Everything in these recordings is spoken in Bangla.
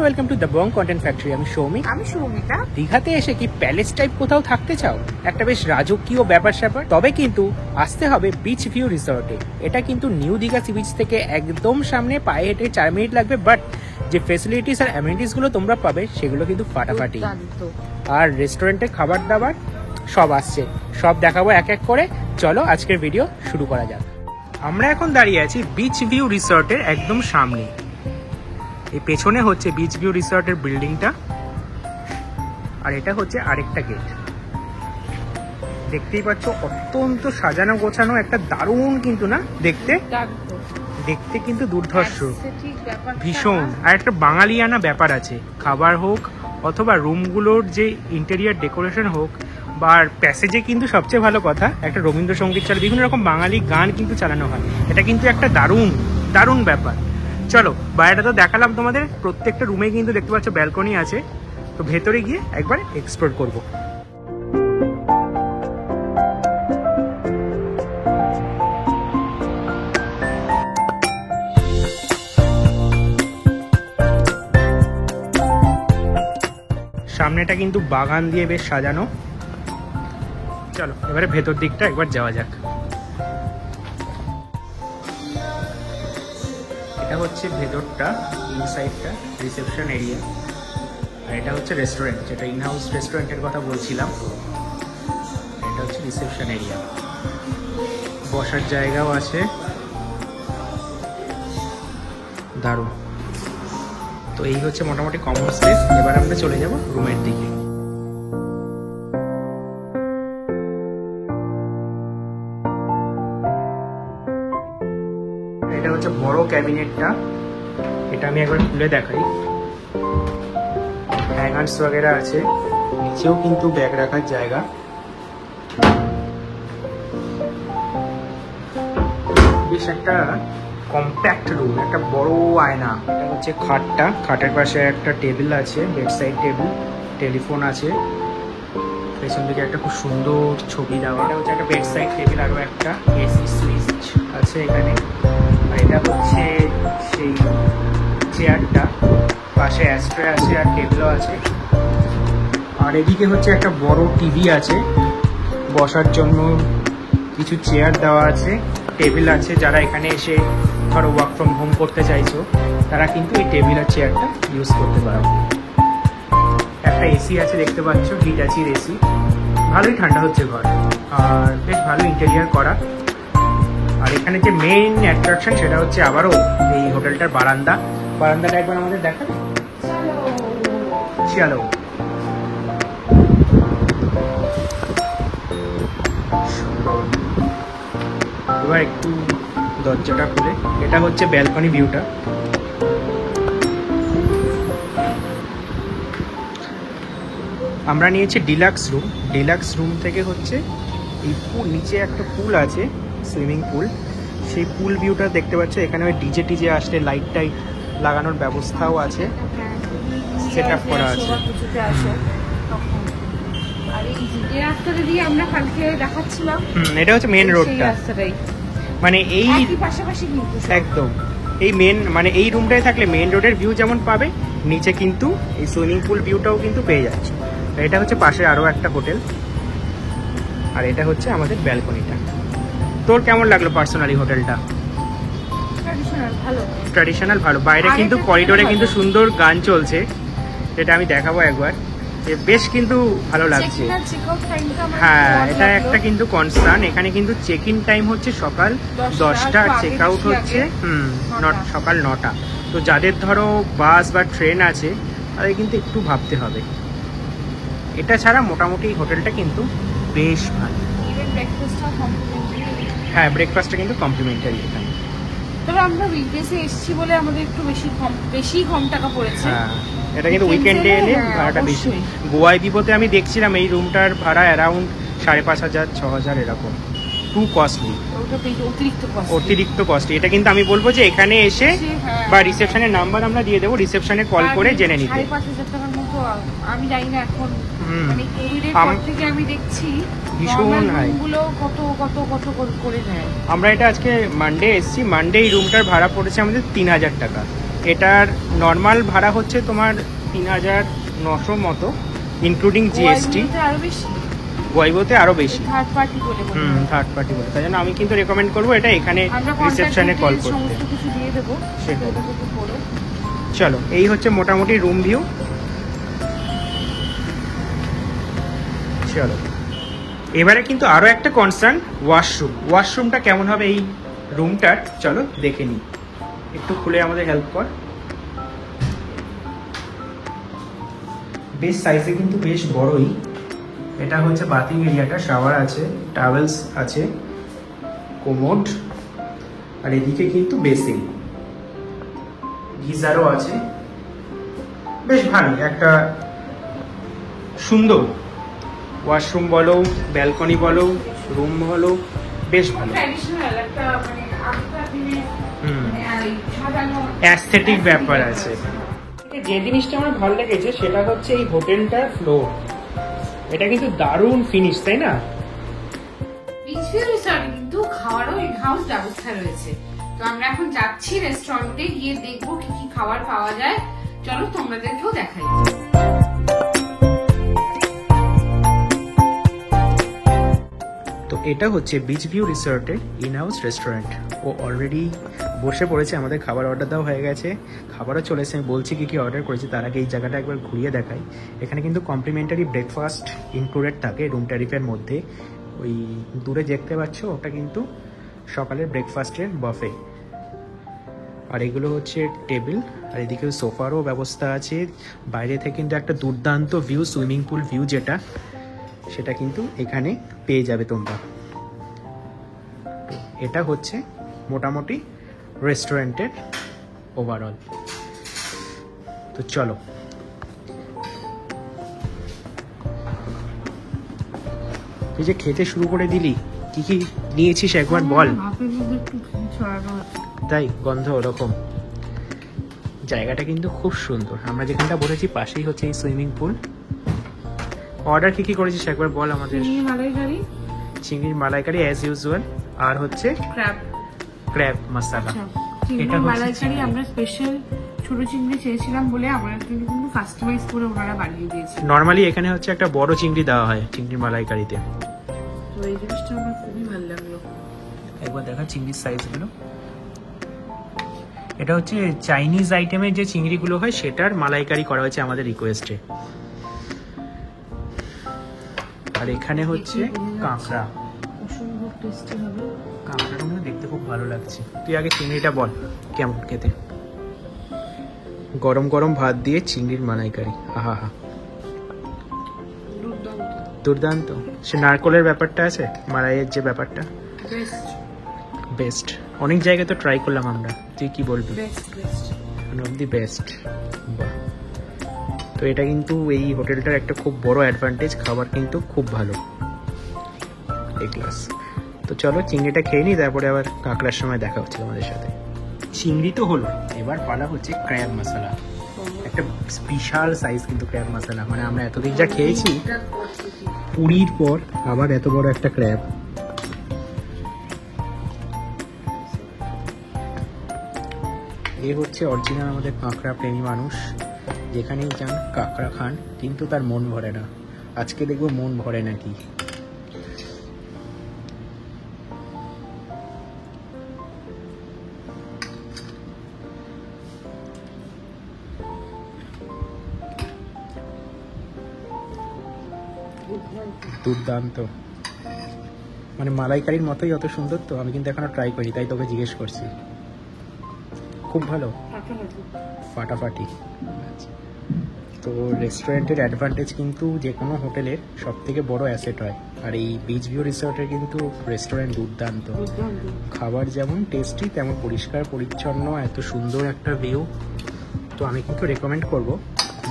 Welcome to the Bong content factory. আমি সৌমিক। আমি সৌমিতা। দীঘাতে এসে কি প্যালেস টাইপ কোথাও থাকতে চাও, একটা বেশ রাজকীয় ব্যাপার স্যাপার, তবে কিন্তু আসতে হবে বিচ ভিউ রিসর্টে। এটা কিন্তু নিউ দীঘা সি বিচ থেকে একদম সামনে, পায়ে হেঁটে 4 মিনিট লাগবে। বাট যে ফেসিলিটিস আর অ্যামেনিটিস গুলো তোমরা পাবে সেগুলো কিন্তু ফাটাফাটি। আর রেস্টুরেন্টে খাবার দাবার সব আসছে, সব দেখাবো এক এক করে। চলো আজকের ভিডিও শুরু করা যাক। আমরা এখন দাঁড়িয়ে আছি বিচ ভিউ রিসর্টের একদম সামনে। এই পেছনে হচ্ছে বিচ ভিউ রিসর্টের বিল্ডিংটা, আর এটা হচ্ছে আরেকটা গেট। দেখতেই পাচ্ছ অত্যন্ত সাজানো গোছানো, একটা দারুণ কিন্তু না দেখতে, দেখতে কিন্তু দুর্ধর্ষ ভীষণ। আর একটা বাঙালিয়ানা ব্যাপার আছে, খাবার হোক অথবা রুমগুলোর যে ইন্টেরিয়ার ডেকোরেশন হোক বা প্যাসেজে কিন্তু সবচেয়ে ভালো কথা একটা রবীন্দ্রসঙ্গীত চলে, বিভিন্ন রকম বাঙালি গান কিন্তু চালানো হয়। এটা কিন্তু একটা দারুণ দারুণ ব্যাপার। চলো বাইরেটা তো দেখালাম তোমাদের, প্রত্যেকটা রুমে কিন্তু দেখতে পাচ্ছ ব্যালকনি আছে। তো ভেতরে গিয়ে একবার এক্সপ্লোর করব। সামনেটা কিন্তু বাগান দিয়ে বেশ সাজানো। চলো এবারে ভেতর দিকটা একবার যাওয়া যাক। এটা হচ্ছে ভেতরটা, ইনসাইডটা রিসেপশন এরিয়া। আর এটা হচ্ছে রেস্টুরেন্ট, যেটা ইনহাউস রেস্টুরেন্টের কথা বলছিলাম। এটা হচ্ছে রিসেপশন এরিয়া, বসার জায়গাও আছে, দারুণ। তো এই হচ্ছে মোটামুটি কমন স্পেস। এবার আমরা চলে যাব রুমের দিকে। এটা হচ্ছে বড় ক্যাবিনেটটা, এটা আমি একবার খুলে দেখাই। হ্যাঙ্গার্স वगैरह আছে, নিচেও কিন্তু ব্যাগ রাখার জায়গা। বেশ একটা কম্প্যাক্ট রুম, একটা বড় আয়না। এটা হচ্ছে খাটটা, খাটের পাশে একটা টেবিল আছে, বেড সাইড টেবিল, টেলিফোন আছে। পেছন দিকে একটা খুব সুন্দর ছবি দেওয়া। এটা হচ্ছে একটা বেড সাইড টেবিল, আরও একটা এসি সুইচ আছে এখানে। আর এটা হচ্ছে সেই চেয়ারটা, পাশে অ্যাস্ট্রে আছে আর টেবিলও আছে। আর এদিকে হচ্ছে একটা বড় টিভি আছে, বসার জন্য কিছু চেয়ার দেওয়া আছে, টেবিল আছে। যারা এখানে এসে ধরো ওয়ার্ক ফ্রম হোম করতে চাইছো তারা কিন্তু এই টেবিল আর চেয়ারটা ইউজ করতে পারো। একটা এসি আছে দেখতে পাচ্ছ, হিটাচির এসি। ভালোই ঠান্ডা হচ্ছে ঘর, আর বেশ ভালো ইন্টেরিয়ার করা। আর এখানে যে মেইন অ্যাট্রাকশন সেটা হচ্ছে আবারও এই হোটেলটার বারান্দা। বারান্দাটা একবার আমাদের দেখা। চলো এবার একটু দরজাটা খুলে, এটা হচ্ছে ব্যালকনি ভিউটা। আমরা নিয়েছি ডিলাক্স রুম। ডিলাক্স রুম থেকে হচ্ছে এই পুল, নিচে একটা পুল আছে, সুইমিং পুল। সেই পুল ভিউটা দেখতে পাচ্ছ। এখানে ওই ডিজে টিজে আসলে লাইট টাইট লাগানোর ব্যবস্থাও আছে, সেট আপ করা আছে। এটা হচ্ছে মেন রোডটা, মানে এই একদম এই মেন, মানে এই রুমটায় থাকলে মেন রোডের ভিউ যেমন পাবে, নিচে কিন্তু এই সুইমিং পুল ভিউটাও কিন্তু পেয়ে যাচ্ছে। এটা হচ্ছে পাশে আরো একটা হোটেল, আর এটা হচ্ছে আমাদের ব্যালকনিটা। তোর কেমন লাগলো পার্সোনালি হোটেলটা? ট্র্যাডিশনাল ভালো। বাইরে কিন্তু করিডোরে কিন্তু সুন্দর গান চলছে, যেটা আমি দেখাবো একবার। বেশ কিন্তু ভালো লাগছে। হ্যাঁ, এটা একটা কিন্তু কনসার্ন। এখানে কিন্তু চেক ইন টাইম হচ্ছে সকাল 10টা, চেক আউট হচ্ছে সকাল 9টা। তো যাদের ধরো বাস বা ট্রেন আছে তাদের কিন্তু একটু ভাবতে হবে। এটা ছাড়া মোটামুটি হোটেলটা কিন্তু বেশ ভালো। হ্যাঁ, ব্রেকফাস্টটা কিন্তু কমপ্লিমেন্টারি এখানে। তবে আমরা উইকডেজে এসেছি বলে আমাদের একটু বেশি কম টাকা পড়েছে। হ্যাঁ, এটা কিন্তু উইকেন্ডে এলে ভাড়াটা বেশি। গোয়ায় বিপদে আমি দেখছিলাম এই রুমটার ভাড়া অ্যারাউন্ড 5,500-6,000 এরকম। টু কস্টলি, অতিরিক্ত কস্টলি। এটা কিন্তু আমি বলবো যে এখানে এসে বা রিসেপশনের নাম্বার আমরা দিয়ে দেবো, রিসেপশনে কল করে জেনে নিতে। 5,500 টাকার মতো আমি জানি না এখন, মানে কোভিডের পর থেকে আমি দেখছি ভীষণ হাই কত করে নেয়। আমরা এটা আজকে মানডে এসেছি, মানডে এই রুমটার ভাড়া পড়েছে আমাদের 3,000 টাকা। এটার নর্মাল ভাড়া হচ্ছে তোমার ৩৯০০ মতো, ইনক্লুডিং জিএসটি। আরো বেশি, ওয়াইবোতে আরো বেশি, থার্ড পার্টি বলে। থার্ড পার্টি বলে। তাই জন্য আমি কিন্তু রেকমেন্ড করবো এটা এখানে রিসেপশনে কল করতে। সমস্ত কিছু দিয়ে দেবো, সেটা সেটা একটু পড়ো। চলো, এই হচ্ছে মোটামুটি রুম ভিউ। চলো, এবারে কিন্তু আরো একটা কনসার্ন, ওয়াশরুমটা কেমন হবে এই রুমটার। চলো দেখে নিই, একটু খুলে আমাদের হেল্প কর। বেশ সাইজে কিন্তু বেশ বড়ই। এটা হচ্ছে বাথিং এরিয়াটা, শাওয়ার আছে, টাওয়েলস আছে, কোমোড, আর এদিকে কিন্তু বেসিন, গিজারও আছে। বেশ ভালো একটা সুন্দর ওয়াশরুম বলো, ব্যালকনি বলো, রুম বলো, বেশ ভালো। ট্র্যাডিশনাল একটা মানে আগেকার দিনে সাজানো অ্যাস্থেটিক ব্যাপার আছে। যে জিনিসটা আমার ভালো লেগেছে সেটা হচ্ছে এই হোটেলটার ফ্লোর। এটা কিন্তু দারুণ ফিনিশ, তাই না? বিচ ভিউ রিসর্টে কিন্তু খাওয়ারও ইন হাউস ব্যবস্থা রয়েছে। তো আমরা এখন যাচ্ছি রেস্টুরেন্টে, গিয়ে দেখবো কি কি খাবার পাওয়া যায়। চলো তোমাদেরকেও দেখাই। তো এটা হচ্ছে বিচ ভিউ রিসর্টের ইন হাউস রেস্টুরেন্ট। ও অলরেডি বসে পড়েছে, আমাদের খাবার অর্ডার দেওয়া হয়ে গেছে, খাবারও চলেছে। আমি বলছি কি কি অর্ডার করেছি, তার আগে এই জায়গাটা একবার ঘুরিয়ে দেখাই। এখানে কিন্তু কমপ্লিমেন্টারি ব্রেকফাস্ট ইনক্লুডেড থাকে রুম ট্যারিফের মধ্যে। ওই দূরে দেখতে পাচ্ছ ওটা কিন্তু সকালের ব্রেকফাস্টের বাফে। আর এগুলো হচ্ছে টেবিল, আর এদিকে সোফারও ব্যবস্থা আছে। বাইরে থেকে কিন্তু একটা দুর্দান্ত ভিউ, সুইমিং পুল ভিউ যেটা, সেটা কিন্তু এখানে পেয়ে যাবে তোমরা। এটা হচ্ছে মোটামুটি রেস্টুরেন্টের ওভারঅল। তো চলো, তুই যে খেতে শুরু করে দিলি, কি কি নিয়েছিস একবার বল। তাই গন্ধ ওরকম। জায়গাটা কিন্তু খুব সুন্দর। আমরা যেখানটা বসেছি পাশেই হচ্ছে এই সুইমিং পুল। অর্ডার কি কি করেছিস একবার বল আমাদের। চিংড়ির মালাইকারি অ্যাজ ইউজুয়াল, আর হচ্ছে ক্র্যাব মশলা। এটা মালাইকারি আমরা স্পেশাল ছোট চিংড়ি চেয়েছিলাম বলে আমরা কিন্তু কাস্টমাইজ করে ওনারা বানিয়ে দিয়েছে। নরমালি এখানে হচ্ছে একটা বড় চিংড়ি দেওয়া হয় চিংড়ির মালাইকারিতে। তো এই জিনিসটা আমার খুবই ভালো লাগলো। একবার দেখা চিংড়ির সাইজগুলো। এটা হচ্ছে চাইনিজ আইটেমের যে চিংড়িগুলো হয় সেটার মালাইকারি করা হয়েছে আমাদের রিকোয়েস্টে। আর এখানে হচ্ছে কাঁকড়া, অসম্ভব টেস্টি হবে। কাঁকড়াটা দেখতে খুব ভালো লাগছে। তুই আগে চিংড়িটা বল কেমন খেতে। গরম গরম ভাত দিয়ে চিংড়ির মালাইকারি, আহা হা, দুর্দান্ত। সে নারকলের ব্যাপারটা আছে, মালাইয়ের যে ব্যাপারটা, বেস্ট। অনেক জায়গায় তো ট্রাই করলাম আমরা, তুই কি বলবি? One of the best. বাহ। তো এটা কিন্তু এই হোটেলটার একটা খুব বড় অ্যাডভান্টেজ, খাবার কিন্তু খুব ভালো, এ ক্লাস। তো চলো চিংড়িটা খেয়ে নিই, তারপরে আবার কাঁকড়ার সময় দেখা হচ্ছে তোমাদের সাথে। চিংড়ি তো হলো, এবার পালা হচ্ছে ক্র্যাব মশলা। একটা বিশাল সাইজ কিন্তু ক্র্যাব মশলা, মানে আমরা এতদিন যা খেয়েছি পুরীর পর আবার এত বড় একটা ক্র্যাব। এ হচ্ছে অরিজিনাল আমাদের কাঁকড়া প্রেমী মানুষ, যেখানেই যান কাঁকড়া খান, কিন্তু তার মন ভরে না। আজকে দেখবো মন ভরে নাকি। দুর্দান্ত, মানে মালাইকারির মতোই অত সুন্দর। তো আমি কিন্তু এখনো ট্রাই করি, তাই তোকে জিজ্ঞেস করছি। খুব ভালো, ফাটাফাটি। তো রেস্টুরেন্টের অ্যাডভান্টেজ কিন্তু যে কোনো হোটেলের সব থেকে বড় অ্যাসেট হয়, আর এই বিচ ভিউ রিসর্টের কিন্তু রেস্টুরেন্ট দুর্দান্ত। খাবার যেমন টেস্টি তেমন পরিষ্কার পরিচ্ছন্ন, এত সুন্দর একটা ভিউ। তো আমি কিন্তু রেকমেন্ড করব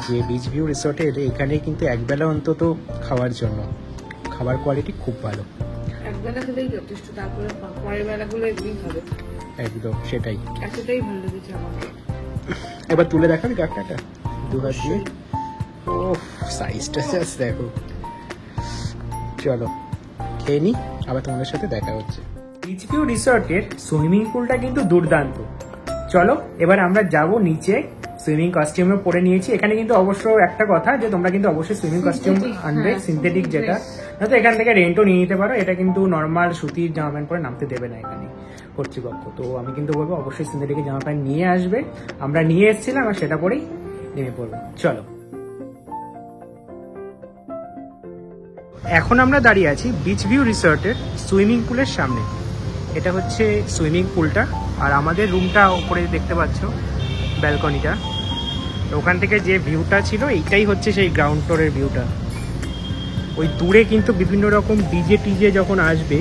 যে বিচ ভিউ রিসর্টে এলে এখানে কিন্তু একবেলা অন্তত খাওয়ার জন্য। খাবার কোয়ালিটি খুব ভালো, একবেলা খেলেই যথেষ্ট, তারপরে পরের বেলাগুলো এমনি হবে। একদম সেটাই, এতটাই ভালো লেগেছে আমাকে। এবার তুলে দেখাবি কাঁকড়াটা দু হাত দিয়ে। ও সাইজটা জাস্ট দেখো। চলো খেয়ে নি, আবার তোমাদের সাথে দেখা হচ্ছে। বিচ ভিউ রিসর্টের সুইমিং পুলটা কিন্তু দুর্দান্ত। চলো এবার আমরা যাব নিচে। সুইমিং কস্টিউমও পরে নিয়েছি। এখানে কিন্তু অবশ্য একটা কথা যে তোমরা কিন্তু অবশ্যই সুইমিং কস্টিউম আনবে, সিনথেটিক যেটা, নয়তো এখান থেকে রেন্টও নিয়ে নিতে পারো। এটা কিন্তু নর্মাল সুতির জামা প্যান্ট পরে নামতে দেবে না এখানে কর্তৃপক্ষ। তো আমি কিন্তু বলবো অবশ্যই সিনথেটিকের জামা প্যান্ট নিয়ে আসবে। আমরা নিয়ে এসেছিলাম আর সেটা পরেই নেমে পড়বো। চলো, এখন আমরা দাঁড়িয়ে আছি বিচ ভিউ রিসর্টের সুইমিং পুলের সামনে। এটা হচ্ছে সুইমিং পুলটা, আর আমাদের রুমটা উপরে দেখতে পাচ্ছ ব্যালকনিটা। ওখান থেকে যে ভিউটা ছিল এইটাই হচ্ছে সেই গ্রাউন্ড ফ্লোরের ভিউটা। ওই দূরে কিন্তু বিভিন্ন রকম ডিজে টিজে যখন আসবে,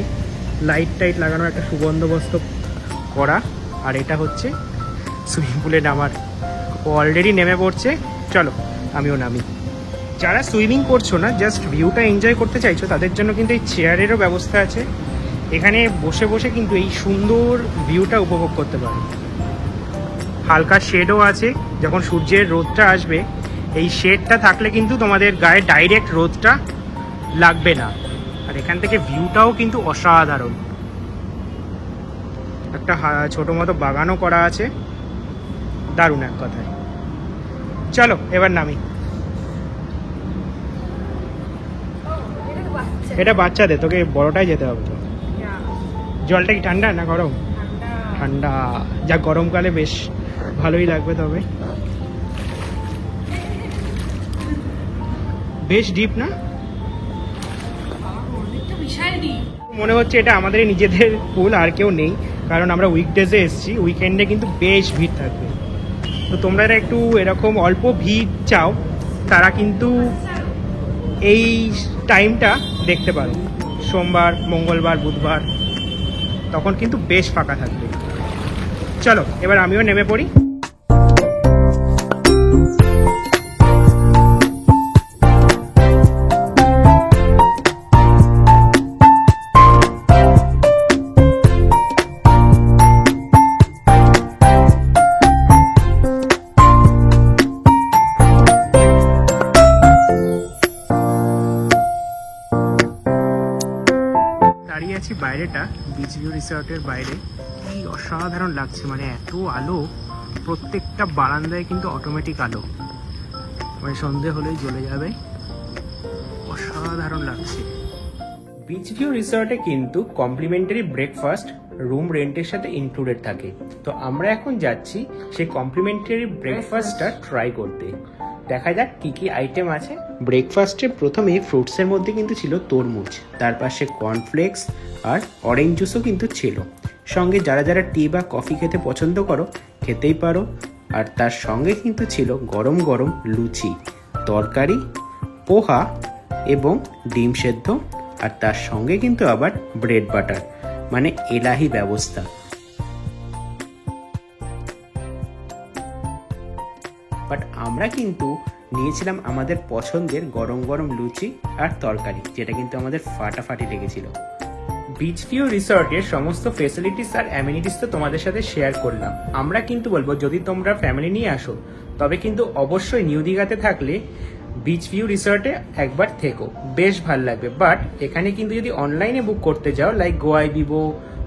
লাইট টাইট লাগানোর একটা সুবন্দোবস্ত করা। আর এটা হচ্ছে সুইমিং পুলে নামার। ও অলরেডি নেমে পড়ছে, চলো আমিও নামি। যারা সুইমিং করছো না, জাস্ট ভিউটা এনজয় করতে চাইছো, তাদের জন্য কিন্তু এই চেয়ারেরও ব্যবস্থা আছে। এখানে বসে বসে কিন্তু এই সুন্দর ভিউটা উপভোগ করতে পারো। হালকা শেডও আছে, যখন সূর্যের রোদটা আসবে এই শেডটা থাকলে কিন্তু তোমাদের গায়ে ডাইরেক্ট রোদটা লাগবে না। আর এখান থেকে ভিউটাও কিন্তু অসাধারণ। একটা ছোট মতো বাগানও করা আছে, দারুণ এক কথায়। চলো এবার নামি। এটা বাচ্চাদের, তোকে বড়টাই যেতে হবে। তো জলটা কি ঠান্ডা না গরম? ঠান্ডা। যা গরমকালে বেশ ভালোই লাগবে। তবে বেশ ডিপ না? মনে হচ্ছে এটা আমাদের নিজেদের পুল, আর কেউ নেই, কারণ আমরা উইকডেজে এসেছি। উইকেন্ডে কিন্তু বেশ ভিড় থাকবে। তো তোমরা একটু এরকম অল্প ভিড় চাও, তারা কিন্তু এই টাইমটা দেখতে পারো, সোমবার, মঙ্গলবার, বুধবার, তখন কিন্তু বেশ ফাঁকা থাকবে। চলো এবার আমিও নেমে পড়ি। দাঁড়িয়ে আছি বাইরেটা, বিচ ভিউ রিসর্টের বাইরে। কি অসাধারণ লাগছে, মানে এত আলো, প্রত্যেকটা বারান্দায় কিন্তু অটোমেটিক আলো, মানে সন্ধে হলেই জ্বলে যাবে। অসাধারণ লাগছে। বিচ ভিউ রিসর্টে কিন্তু কমপ্লিমেন্টারি ব্রেকফাস্ট রুম রেন্টের সাথে ইনক্লুডেড থাকে। তো আমরা এখন যাচ্ছি সেই কমপ্লিমেন্টারি ব্রেকফাস্টটা ট্রাই করতে। দেখা যাক কি কি আইটেম আছে। ব্রেকফাস্টে প্রথমেই ফ্রুটসের মধ্যে কিন্তু ছিল তরমুজ, তার পাশে কর্নফ্লেক্স আর অরেঞ্জ জুসও কিন্তু ছিল। সঙ্গে যারা যারা টি বা কফি খেতে পছন্দ করো খেতেই পারো। আর তার সঙ্গে কিন্তু ছিল গরম গরম লুচি, তরকারি, পোহা এবং ডিম সেদ্ধ। আর তার সঙ্গে কিন্তু আবার ব্রেড বাটার, মানে এলাহি ব্যবস্থা। বাট আমরা কিন্তু নিয়েছিলাম আমাদের পছন্দের গরম গরম লুচি আর তরকারি, যেটা কিন্তু আমাদের ফাটাফাটি লেগেছিল। বিচ ভিউ রিসর্টের সমস্ত ফেসিলিটিস আর অ্যামিনিটিস তো তোমাদের সাথে শেয়ার করলাম। আমরা কিন্তু বলবো, যদি তোমরা ফ্যামিলি নিয়ে আসো তবে কিন্তু অবশ্যই নিউ দীঘাতে থাকলে বিচ ভিউ রিসর্টে একবার থেকো, বেশ ভালো লাগবে। বাট এখানে কিন্তু যদি অনলাইনে বুক করতে যাও, লাইক গোয়াইবিবো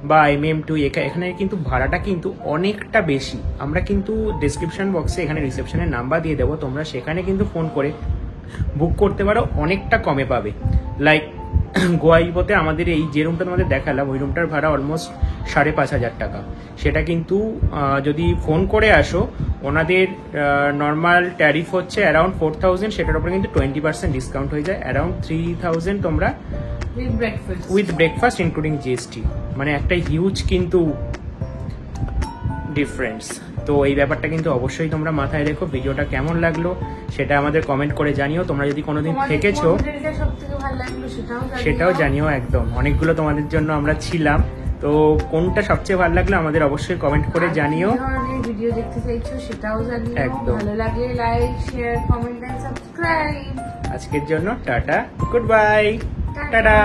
বা MM2, এখানে কিন্তু ভাড়াটা কিন্তু অনেকটা বেশি। আমরা কিন্তু ডেসক্রিপশন বক্সে এখানে রিসেপশনের নাম্বার দিয়ে দেবো, তোমরা সেখানে কিন্তু ফোন করে বুক করতে পারো, অনেকটা কমে পাবে। লাইক গোয়াইবোতে আমাদের এই যে রুমটা তোমাদের দেখালাম, ওই রুমটার ভাড়া অলমোস্ট 5,500 টাকা। সেটা কিন্তু যদি ফোন করে আসো, ওনাদের নর্মাল ট্যারিফ হচ্ছে অ্যারাউন্ড 4,000, সেটার উপরে কিন্তু 20% ডিসকাউন্ট হয়ে যায়। অ্যারাউন্ড 3,000 তোমরা উইথ ব্রেকফাস্ট ইনক্লুডিং GST, মানে একটা হিউজ কিন্তু ডিফারেন্স। তো এই ব্যাপারটা কিন্তু অবশ্যই তোমরা মাথায় রেখো। ভিডিওটা কেমন লাগলো সেটা আমাদের কমেন্ট করে জানিও। তোমরা যদি কোনোদিন থেকেছো সেটাও জানিও। একদম অনেকগুলো তোমাদের জন্য আমরা ছিলাম, তো কোনটা সবচেয়ে ভালো লাগলো আমাদের অবশ্যই কমেন্ট করে জানিও। ভিডিও দেখতে চাইছো সেটাও জানিও। একদম ভালো লাগলে like, share, comment and subscribe. আজকের জন্য টাটা, গুড বাই, টাটা।